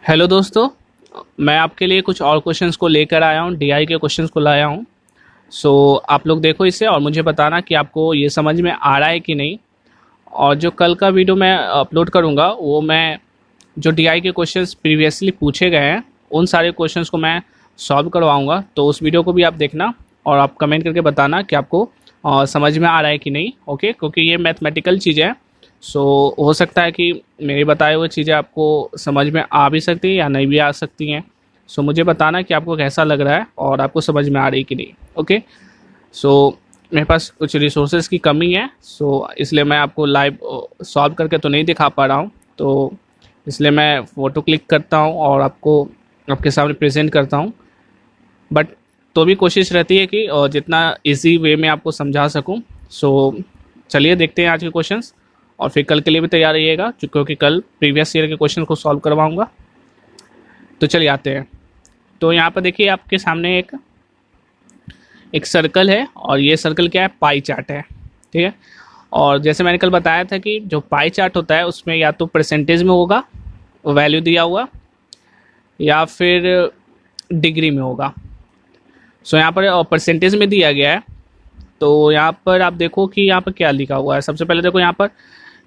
Hello दोस्तों, मैं आपके लिए कुछ और क्वेश्चंस को लेकर आया हूँ। डीआई के क्वेश्चंस को लाया हूँ। आप लोग देखो इसे और मुझे बताना कि आपको ये समझ में आ रहा है कि नहीं। और जो कल का वीडियो मैं अपलोड करूँगा वो मैं जो डीआई के क्वेश्चंस प्रीवियसली पूछे गए हैं उन सारे क्वेश्चंस को मैं सॉल्व करवाऊँगा। तो उस वीडियो को भी आप देखना और आप कमेंट करके बताना कि आपको समझ में आ रहा है कि नहीं। ओके, क्योंकि ये मैथमेटिकल चीज़ें हैं। हो सकता है कि मेरी बताई हुई चीज़ें आपको समझ में आ भी सकती हैं या नहीं भी आ सकती हैं। मुझे बताना कि आपको कैसा लग रहा है और आपको समझ में आ रही कि नहीं। ओके, मेरे पास कुछ रिसोर्सेज की कमी है, इसलिए मैं आपको लाइव सॉल्व करके तो नहीं दिखा पा रहा हूँ। तो इसलिए मैं फ़ोटो क्लिक करता हूँ और आपको आपके सामने प्रेजेंट करता हूँ। बट तो भी कोशिश रहती है कि जितना इजी वे में आपको समझा सकूँ। चलिए देखते हैं आज के क्वेश्चंस और फिर कल के लिए भी तैयार रहिएगा, क्योंकि कल प्रीवियस ईयर के क्वेश्चन को सॉल्व करवाऊंगा। तो चलिए आते हैं। तो यहाँ पर देखिए आपके सामने एक सर्कल है और ये सर्कल क्या है, पाई चार्ट है। ठीक है, और जैसे मैंने कल बताया था कि जो पाई चार्ट होता है उसमें या तो परसेंटेज में होगा वैल्यू दिया हुआ या फिर डिग्री में होगा। यहाँ पर परसेंटेज में दिया गया है। तो यहाँ पर आप देखो कि यहाँ पर क्या लिखा हुआ है। सबसे पहले देखो यहाँ पर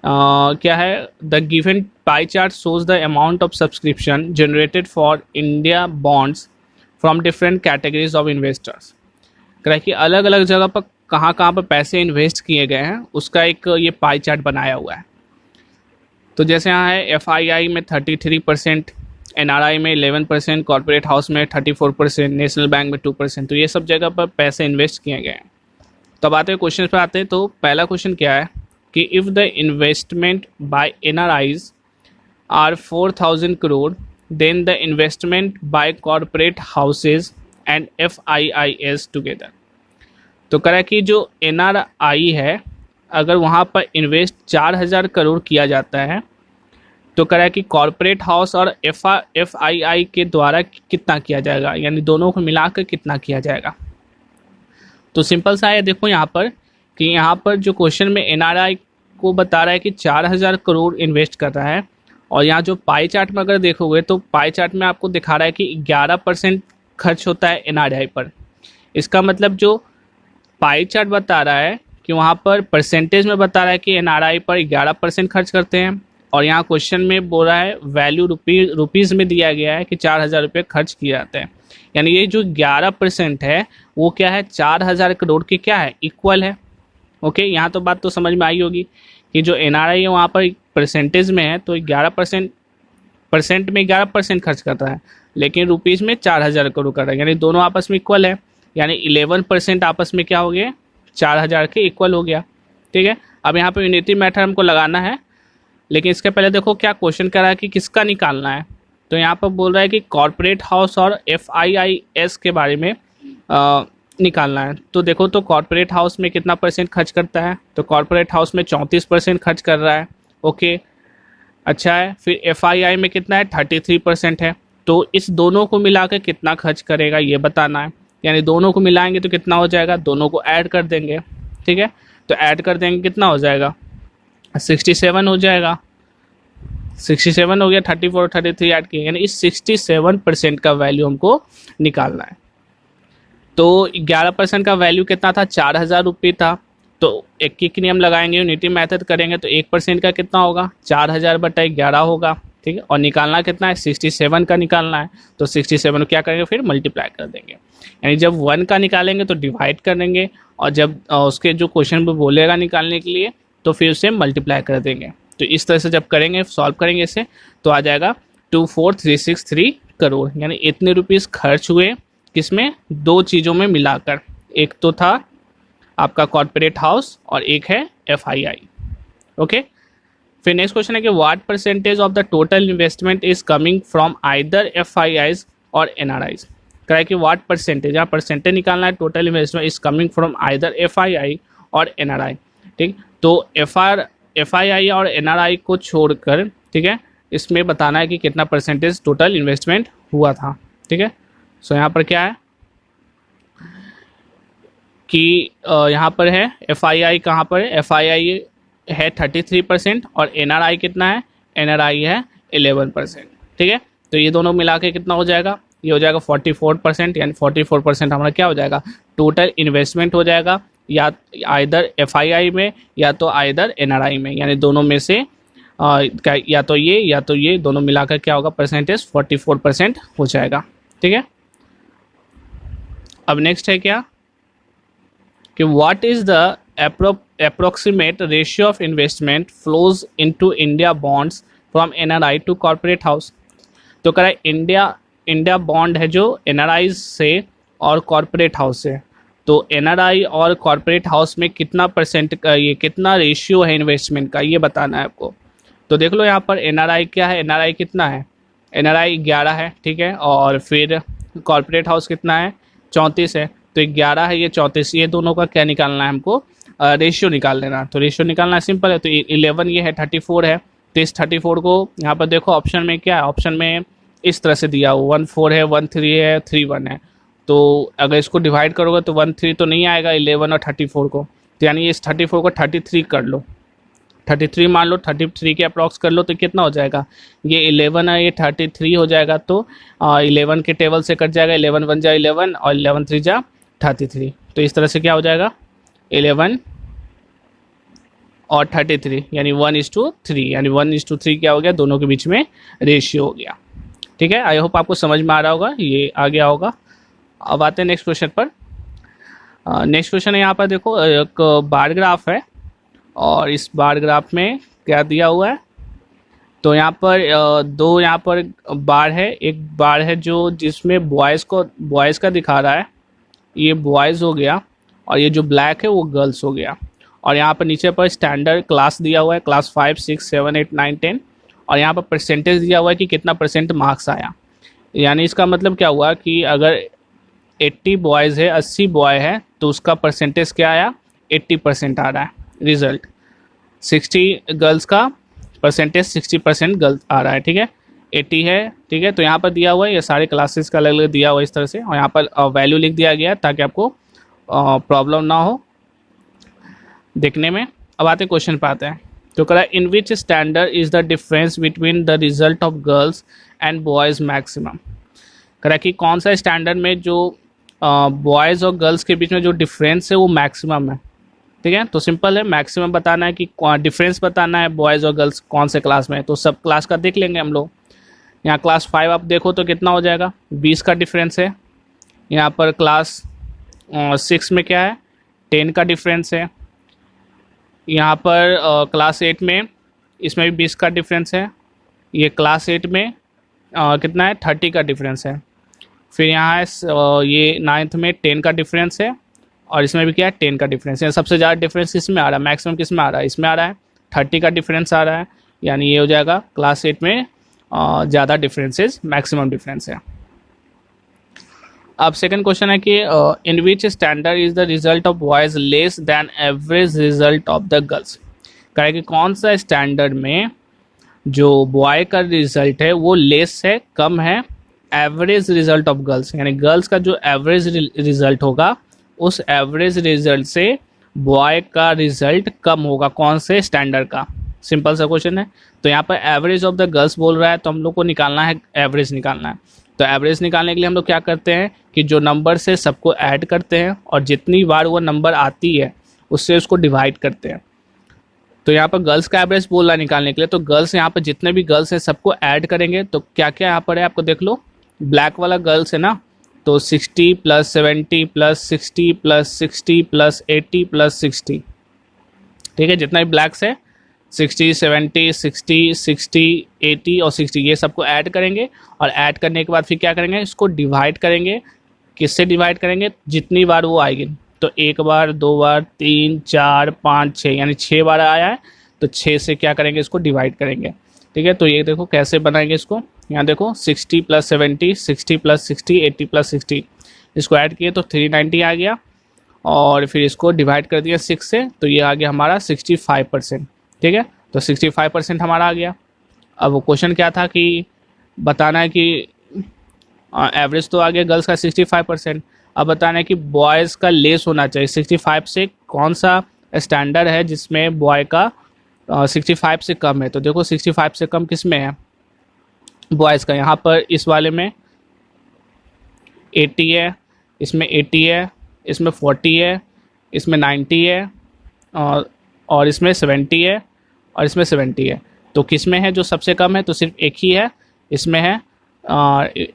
क्या है, the given pie chart shows the amount of subscription generated for India bonds from different categories of investors. कह कि अलग अलग जगह पर कहाँ कहाँ पर पैसे इन्वेस्ट किए गए हैं उसका एक ये पाई चार्ट बनाया हुआ है। तो जैसे यहाँ है FII में 33%, NRI में 11%, कॉर्पोरेट हाउस में 34%, नेशनल बैंक में 2%। तो ये सब जगह पर पैसे इन्वेस्ट किए गए हैं। तब आते हैं क्वेश्चन पर आते हैं। तो पहला क्वेश्चन क्या है कि if the investment by NRIs are 4,000 crore then the investment by corporate houses and FIIs together. तो कह रहा है कि जो NRI है अगर वहाँ पर इन्वेस्ट 4,000 करोड़ किया जाता है तो कह रहा है कि कॉर्पोरेट हाउस और FII के द्वारा कितना किया जाएगा, यानी दोनों को मिलाकर कितना किया जाएगा। तो सिंपल सा है, देखो यहाँ पर कि यहाँ पर जो क्वेश्चन में NRI को बता रहा है कि 4,000 करोड़ इन्वेस्ट कर रहा है, और यहाँ जो पाई चार्ट में अगर देखोगे तो पाई चार्ट में आपको दिखा रहा है कि 11% खर्च होता है NRI पर। इसका मतलब जो पाई चार्ट बता रहा है कि वहाँ पर परसेंटेज में बता रहा है कि NRI पर 11% खर्च करते हैं, और यहाँ क्वेश्चन में बोल रहा है वैल्यू रुपीज़ में दिया गया है कि 4,000 रुपये खर्च किए जाते हैं। यानी ये जो 11% है वो क्या है, 4,000 करोड़ के क्या है, इक्वल है। ओके, यहाँ तो बात तो समझ में आई होगी कि जो NRI है वहाँ पर परसेंटेज में है तो 11% में 11% खर्च करता है, लेकिन रुपीज़ में 4,000 करोड़ कर रहा है, यानी दोनों आपस में इक्वल है। यानी 11% आपस में क्या हो गया, 4,000 के इक्वल हो गया। ठीक है, अब यहाँ पर यूनिटी मेथड हमको लगाना है, लेकिन इसके पहले देखो क्या क्वेश्चन कर रहा है कि किसका निकालना है। तो यहाँ पर बोल रहा है कि कॉर्पोरेट हाउस और FIIs के बारे में निकालना है। तो देखो तो कॉर्पोरेट हाउस में कितना परसेंट खर्च करता है, तो कॉर्पोरेट हाउस में 34% खर्च कर रहा है। ओके, अच्छा है। फिर FII में कितना है, 33% है। तो इस दोनों को मिलाकर कितना खर्च करेगा ये बताना है, यानी दोनों को मिलाएंगे तो कितना हो जाएगा, दोनों को ऐड कर देंगे। ठीक है, तो ऐड कर देंगे कितना हो जाएगा, 67 हो जाएगा। 67 हो गया, 34 33 ऐड किए, यानी इस 67% का वैल्यू हमको निकालना है। तो 11% का वैल्यू कितना था, 4,000 रुपये था। तो एक नियम लगाएंगे, यूनिटी मेथड करेंगे तो 1% का कितना होगा, 4,000 बटा 11 होगा। ठीक है, और निकालना कितना है, 67 का निकालना है। तो 67 क्या करेंगे, फिर मल्टीप्लाई कर देंगे। यानी जब 1 का निकालेंगे तो डिवाइड कर देंगे, और जब उसके जो क्वेश्चन में बोलेगा निकालने के लिए तो फिर उसे मल्टीप्लाई कर देंगे। तो इस तरह से जब करेंगे, सॉल्व करेंगे इसे, तो आ जाएगा 24,363 करोड़। यानी इतने रुपीज़ खर्च हुए किसमें, दो चीज़ों में मिलाकर। एक तो था आपका कॉर्पोरेट हाउस और एक है FII। ओके, फिर नेक्स्ट क्वेश्चन है कि what percentage of the total investment is coming from either FIIs और NRIs। कह रहा है कि व्हाट परसेंटेज, यहाँ परसेंटेज निकालना है, total investment is coming from either FII और NRI। ठीक, तो FII और NRI को छोड़कर, ठीक है, इसमें बताना है कि कितना परसेंटेज टोटल इन्वेस्टमेंट हुआ था। ठीक है, यहाँ पर क्या है कि यहाँ पर है FII, कहाँ पर है, FII है 33% और NRI कितना है, NRI है 11%। ठीक है, तो ये दोनों मिला के कितना हो जाएगा, ये हो जाएगा 44%, यानी 44% हमारा क्या हो जाएगा, टोटल इन्वेस्टमेंट हो जाएगा, या आइदर FII में या तो आइदर NRI में, यानी दोनों में से या तो ये दोनों मिलाकर क्या होगा, परसेंटेज 44% हो जाएगा। ठीक है, अब नेक्स्ट है क्या कि what is the approximate ratio of investment flows into India bonds from NRI to corporate house. तो कह रहा है इंडिया बॉन्ड है जो NRI से और कॉर्पोरेट हाउस से, तो NRI और कॉर्पोरेट हाउस में कितना परसेंट का, ये कितना रेशियो है इन्वेस्टमेंट का, ये बताना है आपको। तो देख लो यहाँ पर NRI क्या है, NRI कितना है, NRI 11 है, ठीक है, और फिर कॉर्पोरेट हाउस कितना है, 34 है। तो 11 है, ये 34, ये दोनों का क्या निकालना है हमको, रेशियो निकाल लेना। तो रेशियो निकालना सिंपल है, तो 11 ये है, 34 है, तो इस 34 को यहाँ पर देखो ऑप्शन में क्या है, ऑप्शन में इस तरह से दिया हुआ 14 है, 13 है, 31 है। तो अगर इसको डिवाइड करोगे तो 13 तो नहीं आएगा 11 और 34 को, तो यानी इस 34 को 33 कर लो, 33 मान लो, 33 के अप्रॉक्स कर लो, तो कितना हो जाएगा, ये 11 है, ये 33 हो जाएगा। तो 11 के टेबल से कट जाएगा, 11 बन जाए 11 और 11 3 जा 33। तो इस तरह से क्या हो जाएगा, 11 और 33 यानी 1:3, यानी 1:3 क्या हो गया, दोनों के बीच में रेशियो हो गया। ठीक है, आई होप आपको समझ में आ रहा होगा, ये आ गया होगा। अब आते हैं नेक्स्ट क्वेश्चन पर। नेक्स्ट क्वेश्चन है यहाँ पर देखो, एक बार ग्राफ है और इस बार ग्राफ में क्या दिया हुआ है, तो यहाँ पर दो यहाँ पर बार है, एक बार है जो जिसमें बॉयज़ का दिखा रहा है, ये बॉयज़ हो गया, और ये जो ब्लैक है वो गर्ल्स हो गया। और यहाँ पर नीचे पर स्टैंडर्ड क्लास दिया हुआ है, क्लास 5, 6, 7, 8, 9, 10, और यहाँ पर परसेंटेज दिया हुआ है कि कितना % मार्क्स आया। यानी इसका मतलब क्या हुआ कि अगर 80 बॉयज़ है, 80 बॉय है, तो उसका परसेंटेज क्या आया, 80% आ रहा है रिजल्ट। 60 गर्ल्स का परसेंटेज 60% गर्ल्स आ रहा है, ठीक है, 80 है, ठीक है। तो यहाँ पर दिया हुआ है, ये सारे क्लासेस का अलग अलग दिया हुआ है इस तरह से, और यहाँ पर वैल्यू लिख दिया गया है ताकि आपको प्रॉब्लम ना हो देखने में। अब आते हैं क्वेश्चन पर आते हैं। तो कह रहा है in which standard is the difference between the result of girls and boys maximum. कह रहा है कि कौन सा स्टैंडर्ड में जो बॉयज़ और गर्ल्स के बीच में जो डिफरेंस है वो मैक्सिमम है। ठीक है, तो सिंपल है, मैक्सिमम बताना है कि डिफरेंस बताना है बॉयज़ और गर्ल्स कौन से क्लास में है। तो सब क्लास का देख लेंगे हम लोग। यहाँ क्लास 5 आप देखो तो कितना हो जाएगा, 20 का डिफरेंस है। यहाँ पर क्लास 6 में क्या है, 10 का डिफरेंस है। यहाँ पर क्लास 8 में इसमें भी 20 का डिफरेंस है। ये क्लास 8 में कितना है, 30 का डिफरेंस है। फिर यहाँ है ये 9th में 10 का डिफरेंस है, और इसमें भी क्या है, 10 का डिफरेंस है। सबसे ज़्यादा डिफरेंस किस में आ रहा है, मैक्सिमम किस में आ रहा है, इसमें आ रहा है, 30 का डिफरेंस आ रहा है, यानी ये हो जाएगा क्लास 8 में ज़्यादा डिफरेंसेस मैक्सिमम डिफरेंस है। अब सेकंड क्वेश्चन है कि in which standard is the result of boys less than average result of the girls. कहे कि कौन सा स्टैंडर्ड में जो बॉय का रिजल्ट है वो लेस है, कम है, एवरेज रिजल्ट ऑफ गर्ल्स, यानी गर्ल्स का जो एवरेज रिजल्ट होगा उस एवरेज रिजल्ट से बॉय का रिजल्ट कम होगा, कौन से स्टैंडर्ड का। सिंपल सा क्वेश्चन है। तो यहाँ पर एवरेज ऑफ द गर्ल्स बोल रहा है, तो हम लोग को निकालना है, एवरेज निकालना है। तो एवरेज निकालने के लिए हम लोग क्या करते हैं कि जो नंबर से सबको ऐड करते हैं और जितनी बार वो नंबर आती है उससे उसको डिवाइड करते हैं। तो यहाँ पर गर्ल्स का एवरेज बोल रहा है निकालने के लिए, तो गर्ल्स यहाँ पर जितने भी गर्ल्स हैं सबको ऐड करेंगे। तो क्या क्या यहाँ पर है आपको देख लो, ब्लैक वाला गर्ल्स है ना, तो 60 + 70 + 60 + 60 + 80 + 60, ठीक है, जितना भी ब्लैक्स है 60, 70, 60, 60, 80 और 60, ये सबको ऐड करेंगे। और ऐड करने के बाद फिर क्या करेंगे, इसको डिवाइड करेंगे। किससे डिवाइड करेंगे, जितनी बार वो आएगी। तो 1 बार, 2 बार, 3, 4, 5, 6, यानी 6 बार आया है, तो 6 से क्या करेंगे, इसको डिवाइड करेंगे। ठीक है, तो ये देखो कैसे बनाएंगे इसको। यहाँ देखो 60 + 70, 60 + 60, 80 + 60, इसको ऐड किए तो 390 आ गया, और फिर इसको डिवाइड कर दिया 6 से, तो ये आ गया हमारा 65%। ठीक है, तो 65% हमारा आ गया। अब वो क्वेश्चन क्या था कि बताना है कि एवरेज तो आ गया गर्ल्स का 65%, अब बताना है कि बॉयज़ का लेस होना चाहिए 65 से। कौन सा स्टैंडर्ड है जिसमें बॉय का 65 से कम है। तो देखो 65 से कम किस में है, बॉयज़ का। यहाँ पर इस वाले में 80 है, इसमें 80 है, इसमें 40 है, इसमें 90 है, और इसमें 70 है, और इसमें 70 है। तो किस में है जो सबसे कम है? तो सिर्फ एक ही है, इसमें है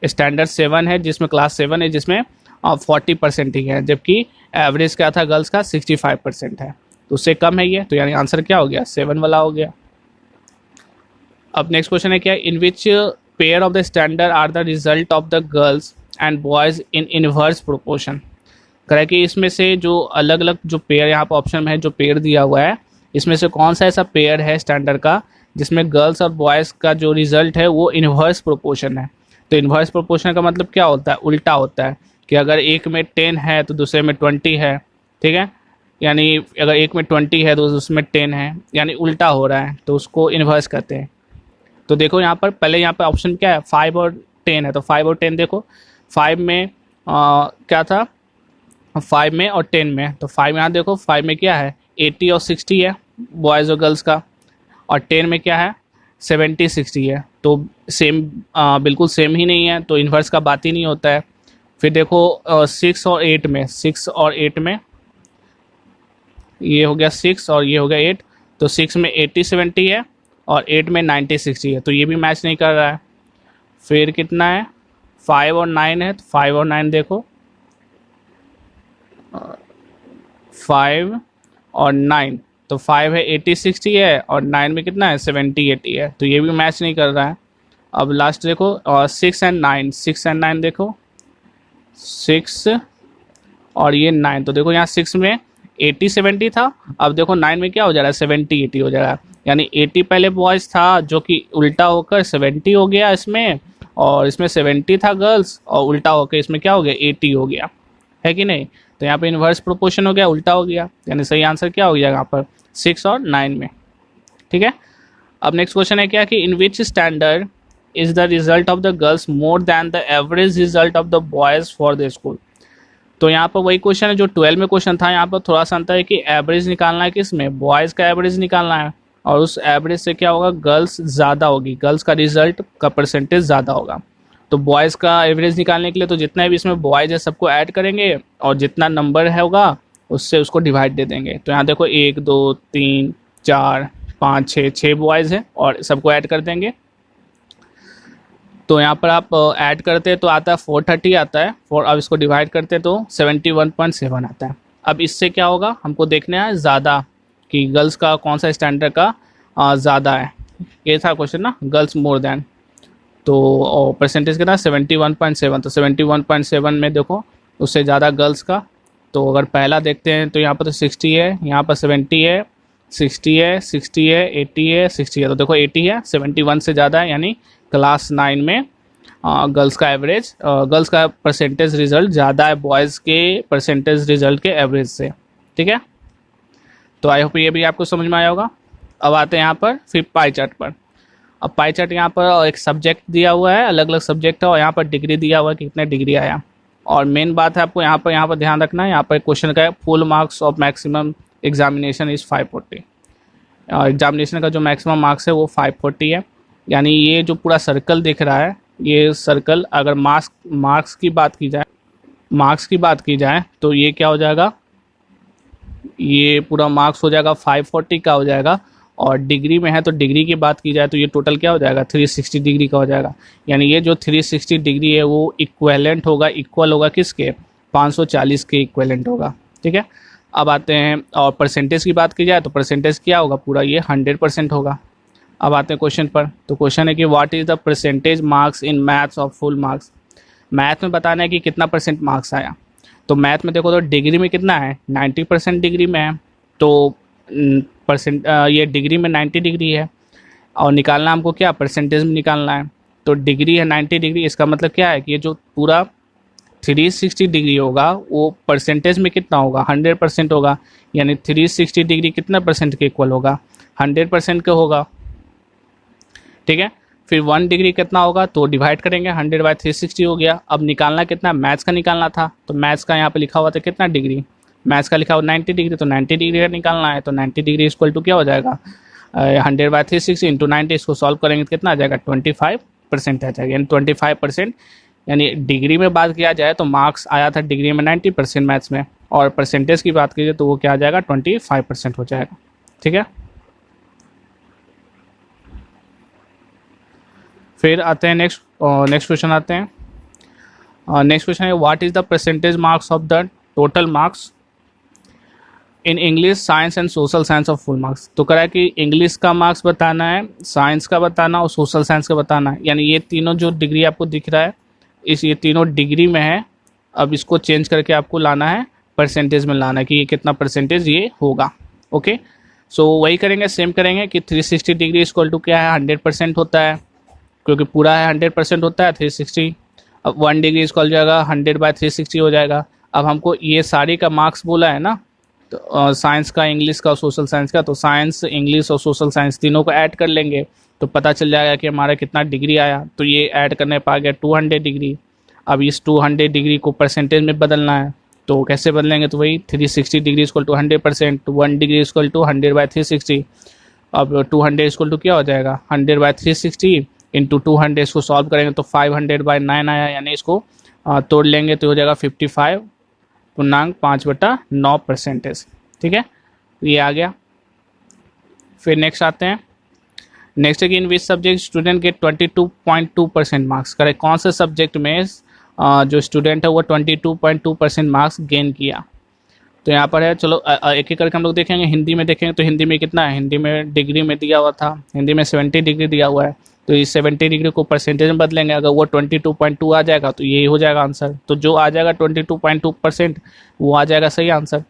स्टैंडर्ड 7 है, जिसमें क्लास 7 है, जिसमें 40% ही है, जबकि एवरेज क्या था गर्ल्स का 65% है। तो उससे कम है ये, तो यानी आंसर क्या हो गया? 7 वाला हो गया। अब नेक्स्ट क्वेश्चन है क्या? In which pair of the standard are the result of the girls and boys in inverse proportion. करें कि इसमें से जो अलग अलग जो पेयर यहाँ पर ऑप्शन में है, जो पेयर दिया हुआ है, इसमें से कौन सा ऐसा पेयर है स्टैंडर्ड का जिसमें गर्ल्स और बॉयज़ का जो रिजल्ट है वो इनवर्स प्रोपोर्शन है। तो इनवर्स प्रोपोर्शन का मतलब क्या होता है? उल्टा होता है कि अगर एक में 10 है तो दूसरे में 20 है, ठीक है, यानी अगर एक में 20 है तो उसमें 10 है, यानी उल्टा हो रहा है, तो उसको इनवर्स कहते हैं। तो देखो यहाँ पर पहले यहाँ पर ऑप्शन क्या है? 5 और 10 है, तो 5 और 10 देखो, 5 में क्या था? 5 में और 10 में, तो 5 यहाँ देखो, 5 में क्या है? 80 और 60 है बॉयज़ और गर्ल्स का, और 10 में क्या है? 70 60 है। तो सेम, बिल्कुल सेम ही नहीं है, तो इन्वर्स का बात ही नहीं होता है। फिर देखो 6 और 8 में, 6 और 8 में, ये हो गया 6 और ये हो गया 8, तो 6 में 80 70 है और 8 में 90 60 है, तो ये भी मैच नहीं कर रहा है। फिर कितना है? 5 और 9 है, तो 5 और 9 देखो, 5 और 9, तो 5 है 80 60 है, और 9 में कितना है? 70 80 है, तो ये भी मैच नहीं कर रहा है। अब लास्ट देखो, और 6 एंड 9, 6 एंड 9 देखो, 6 और ये 9, तो देखो यहाँ 6 में 80 70 था, अब देखो 9 में क्या हो जा रहा है? 70 80 हो जा रहा है, यानी 80 पहले बॉयज़ था जो कि उल्टा होकर 70 हो गया इसमें, और इसमें 70 था गर्ल्स और उल्टा होकर इसमें क्या हो गया? 80 हो गया, है कि नहीं? तो यहाँ पे इन्वर्स प्रोपोर्शन हो गया, उल्टा हो गया, यानी सही आंसर क्या हो गया यहाँ पर? 6 और 9 में, ठीक है। अब नेक्स्ट क्वेश्चन है क्या कि in which standard is the result of the girls more than the average result of the boys for the school. तो यहाँ पर वही क्वेश्चन है जो 12 में क्वेश्चन था, यहाँ पर थोड़ा सा अंतर है कि एवरेज निकालना है किस में? बॉयज़ का एवरेज निकालना है, और उस एवरेज से क्या होगा? गर्ल्स ज़्यादा होगी, गर्ल्स का रिजल्ट का परसेंटेज ज़्यादा होगा। तो बॉयज़ का एवरेज निकालने के लिए तो जितना भी इसमें बॉयज़ है सबको ऐड करेंगे, और जितना नंबर है होगा उससे उसको डिवाइड दे देंगे। तो यहाँ देखो 1 2 3 4 5 6 बॉयज़ है और सबको ऐड कर देंगे। तो यहाँ पर आप ऐड करते हैं तो आता है 430 आता है, अब इसको डिवाइड करते हैं तो 71.7 आता है। अब इससे क्या होगा हमको देखना है ज़्यादा, कि गर्ल्स का कौन सा स्टैंडर्ड का ज़्यादा है। ये था क्वेश्चन ना, गर्ल्स मोर देन, तो परसेंटेज कितना? 71.7, तो 71.7 में देखो उससे ज़्यादा गर्ल्स का। तो अगर पहला देखते हैं तो यहाँ पर तो 60 है, यहाँ पर 70 है, 60 है, 60 है, 80 है, 60 है, तो देखो 80 है, 71 से ज़्यादा है, यानी क्लास 9 में गर्ल्स का एवरेज, गर्ल्स का परसेंटेज रिजल्ट ज़्यादा है बॉयज़ के परसेंटेज रिजल्ट के एवरेज से, ठीक है। तो आई होप ये भी आपको समझ में आया होगा। अब आते हैं यहाँ पर फिर पाई चार्ट पर। अब पाई चार्ट यहाँ पर एक सब्जेक्ट दिया हुआ है, अलग अलग सब्जेक्ट है, और यहाँ पर डिग्री दिया हुआ है कि कितने डिग्री आया। और मेन बात है आपको यहाँ पर ध्यान रखना है, यहाँ पर क्वेश्चन का है full marks of maximum examination is 540। Examination का जो मैक्सिमम मार्क्स है वो 540 है, यानी ये जो पूरा सर्कल दिख रहा है, ये सर्कल अगर मार्क्स की बात की जाए तो ये क्या हो जाएगा? ये पूरा मार्क्स हो जाएगा 540 का हो जाएगा, और डिग्री में है तो डिग्री की बात की जाए तो ये टोटल क्या हो जाएगा? 360 डिग्री का हो जाएगा, यानी ये जो 360 डिग्री है वो इक्वल होगा किसके? 540 के इक्वलेंट होगा, ठीक है। अब आते हैं और परसेंटेज की बात की जाए तो परसेंटेज क्या होगा? पूरा ये 100% होगा। अब आते हैं क्वेश्चन पर। तो क्वेश्चन है कि what is the percentage marks in maths of full marks. Math में बताना है कि कितना परसेंट मार्क्स आया। तो मैथ में देखो तो डिग्री में कितना है? 90% डिग्री में है, तो ये डिग्री में 90 डिग्री है, और निकालना हमको क्या? परसेंटेज में निकालना है। तो डिग्री है 90 डिग्री, इसका मतलब क्या है कि ये जो पूरा 360 डिग्री होगा वो परसेंटेज में कितना होगा? 100% होगा, यानी 360 डिग्री कितना परसेंट के इक्वल होगा? 100% का होगा, ठीक है। फिर 1 डिग्री कितना होगा? तो डिवाइड करेंगे, 100/360 हो गया। अब निकालना कितना? मैथ्स का निकालना था, तो मैथ्स का यहाँ पे लिखा हुआ था कितना डिग्री? मैथ्स का लिखा हुआ 90 डिग्री, तो 90 डिग्री का निकालना है। तो 90 डिग्री इक्वल टू क्या हो जाएगा? 100/360 इंटू 90, इसको सॉल्व करेंगे तो कितना आ जाएगा? 25 परसेंट आ जाएगा, यानी 25%। यानी डिग्री में बात किया जाए तो मार्क्स आया था डिग्री में 90% मैथ्स में, और परसेंटेज की बात कीजिए तो वो क्या आ जाएगा 25% हो जाएगा। ठीक है, फिर आते हैं नेक्स्ट क्वेश्चन आते हैं। नेक्स्ट क्वेश्चन है what is the percentage marks of the total marks in English, science and social science of full marks. तो कह रहा है कि इंग्लिश का मार्क्स बताना है, साइंस का बताना और सोशल साइंस का बताना है। यानी ये तीनों जो डिग्री आपको दिख रहा है ये तीनों डिग्री में है। अब इसको चेंज करके आपको लाना है परसेंटेज में लाना है कि ये कितना परसेंटेज ये होगा। ओके, सो वही करेंगे, सेम करेंगे कि 360 डिग्री इक्वल टू क्या है 100% होता है, क्योंकि पूरा है 100% होता है 360। अब 1 डिग्री इक्वल जाएगा 100/360 हो जाएगा। अब हमको ये सारी का मार्क्स बोला है ना, तो साइंस का, इंग्लिश का और सोशल साइंस का, तो साइंस, इंग्लिश और सोशल साइंस तीनों को ऐड कर लेंगे तो पता चल जाएगा कि हमारा कितना डिग्री आया। तो ये ऐड करने पर आ गया 200 डिग्री। अब इस 200 डिग्री को परसेंटेज में बदलना है, तो कैसे बदलेंगे, तो वही 360 डिग्री इक्वल टू 100%, तो 1 डिग्री इक्वल टू 100/360। अब 200 इक्वल टू क्या हो जाएगा 100/360 इंटू 200, इसको सॉल्व करेंगे तो 500/9 आया, यानी इसको तोड़ लेंगे तो हो जाएगा 55.5/9%। ठीक है, ये आ गया। फिर नेक्स्ट आते हैं, नेक्स्ट है कि in which subject student get 22.2% marks. करें कौन से सब्जेक्ट में जो स्टूडेंट है वो 22.2% मार्क्स गेन किया। तो यहाँ पर है, चलो एक एक करके हम लोग देखेंगे। हिंदी में देखेंगे तो हिंदी में कितना है, हिंदी में डिग्री में दिया हुआ था, हिंदी में 70 डिग्री दिया हुआ है, तो इस 70 डिग्री को परसेंटेज में बदलेंगे। अगर वो 22.2 आ जाएगा तो ये हो जाएगा आंसर। तो जो आ जाएगा 22.2% वो आ जाएगा सही आंसर।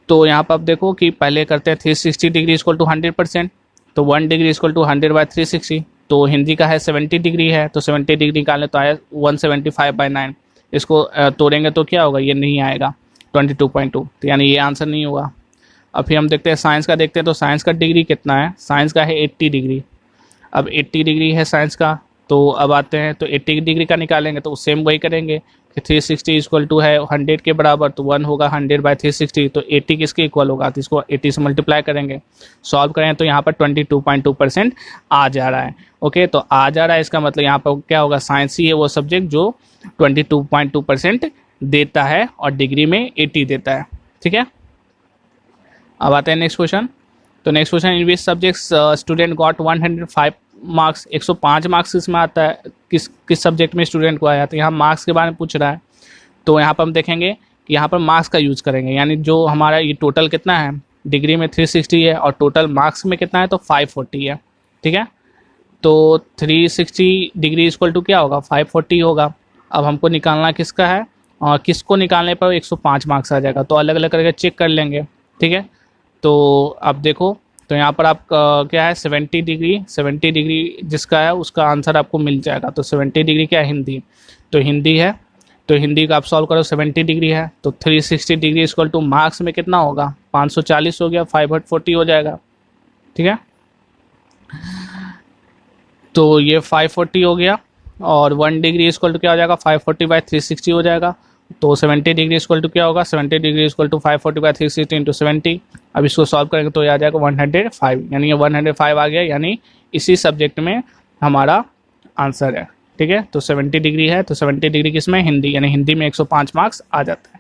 तो यहाँ पर आप देखो कि पहले करते हैं 360 डिग्री इक्वल टू 100%, तो 1 डिग्री इक्वल टू 100/360। तो हिंदी का है 70 डिग्री है, तो 70 डिग्री निकालने तो आया 175/9। इसको तोड़ेंगे तो क्या होगा, ये नहीं आएगा 22.2, तो यानी ये आंसर नहीं होगा। अब फिर हम देखते हैं साइंस का, देखते हैं तो साइंस का डिग्री कितना है। साइंस का है 80 डिग्री। अब 80 डिग्री है साइंस का, तो अब आते हैं तो 80 डिग्री का निकालेंगे तो सेम वही करेंगे कि 360 इक्वल टू है 100 के बराबर, तो 1 होगा 100/360, तो 80 किसके इक्वल होगा, तो इसको 80 से मल्टीप्लाई करेंगे, सॉल्व करें तो यहाँ पर 22.2% आ जा रहा है। ओके, तो आ जा रहा है, इसका मतलब यहाँ पर क्या होगा, साइंस ही है वो सब्जेक्ट जो 22.2% देता है और डिग्री में 80 देता है। ठीक है, अब आते हैं नेक्स्ट क्वेश्चन। तो next question, in which subjects student got 105 marks. 105 marks इसमें आता है, किस सब्जेक्ट में स्टूडेंट को आया। तो यहाँ मार्क्स के बारे में पूछ रहा है, तो यहाँ पर हम देखेंगे कि यहाँ पर मार्क्स का यूज़ करेंगे। यानी जो हमारा ये टोटल कितना है, डिग्री में 360 है और टोटल मार्क्स में कितना है तो 540 है। ठीक है, तो 360 डिग्री इक्वल टू क्या होगा 540 होगा। अब हमको निकालना किसका है, और किसको निकालने पर 105 मार्क्स आ जाएगा, तो अलग अलग करके चेक कर लेंगे। ठीक है, तो अब देखो तो यहाँ पर आप क्या है 70 डिग्री जिसका है उसका आंसर आपको मिल जाएगा। तो 70 डिग्री क्या है, हिंदी, तो हिंदी है, तो हिंदी का आप सॉल्व करो 70 डिग्री है, तो 360 डिग्री इक्वल टू मार्क्स में कितना होगा 540 हो गया, 540 हो जाएगा। ठीक है, तो ये 540 हो गया, और 1 डिग्री इक्वल टू क्या हो जाएगा 540/360 हो जाएगा। तो 70 डिग्री इक्वल टू क्या होगा, 70 डिग्री इक्वल टू 540/360 इंटू 70। अब इसको सॉल्व करेंगे तो ये आ जाएगा 105, यानी ये 105 आ गया, यानी इसी सब्जेक्ट में हमारा आंसर है। ठीक है, तो 70 डिग्री है, तो 70 डिग्री किस में, हिंदी, यानी हिंदी में 105 मार्क्स आ जाता है।